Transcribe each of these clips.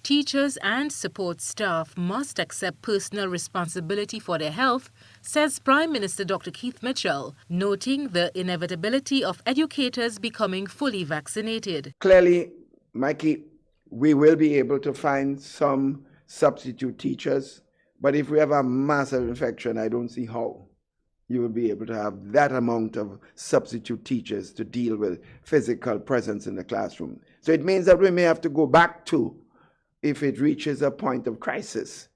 teachers and support staff must accept personal responsibility for their health, says Prime Minister Dr. Keith Mitchell, noting the inevitability of educators becoming fully vaccinated. Clearly, Mikey, we will be able to find some substitute teachers, but if we have a massive infection, I don't see how you will be able to have that amount of substitute teachers to deal with physical presence in the classroom. So it means that we may have to go back to, if it reaches a point of crisis,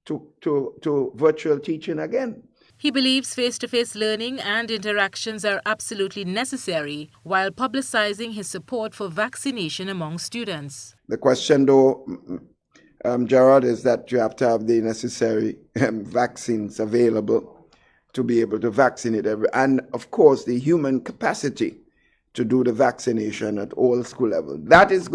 to virtual teaching again. He believes face-to-face learning and interactions are absolutely necessary while publicizing his support for vaccination among students. The question, though, Gerard, is that you have to have the necessary vaccines available to be able to vaccinate and of course the human capacity to do the vaccination at all school levels. That is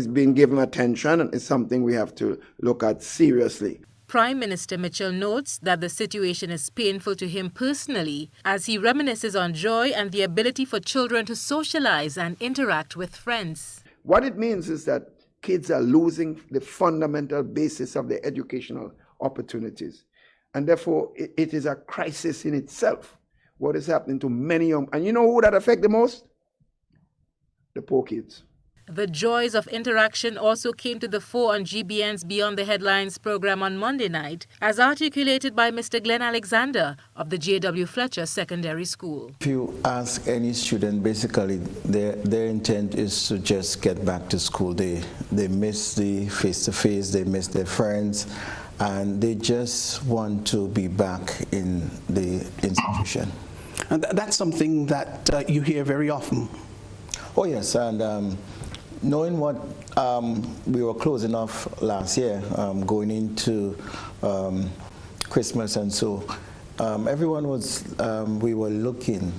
being given attention and is something we have to look at seriously. Prime Minister Mitchell notes that the situation is painful to him personally as he reminisces on joy and the ability for children to socialize and interact with friends. What it means is that kids are losing the fundamental basis of their educational opportunities. And therefore, it is a crisis in itself, what is happening to many young... And you know who that affects the most? The poor kids. The joys of interaction also came to the fore on GBN's Beyond the Headlines program on Monday night, as articulated by Mr. Glenn Alexander of the J.W. Fletcher Secondary School. If you ask any student, basically their intent is to just get back to school. They miss the face-to-face, they miss their friends, and they just want to be back in the institution. And that's something that you hear very often. Oh yes, and knowing what we were closing off last year, going into Christmas and so, everyone was, we were looking,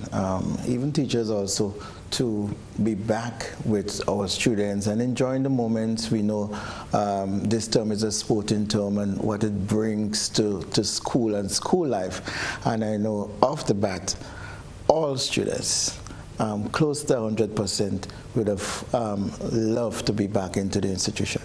even teachers also, to be back with our students and enjoying the moments. We know this term is a sporting term and what it brings to school and school life. And I know off the bat, all students, close to 100%, would have loved to be back into the institution.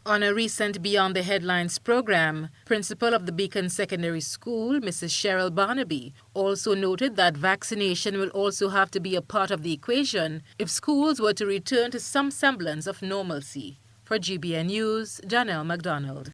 On a recent Beyond the Headlines program, principal of the Beacon Secondary School, Mrs. Cheryl Barnaby, also noted that vaccination will also have to be a part of the equation if schools were to return to some semblance of normalcy. For GBN News, Janelle MacDonald.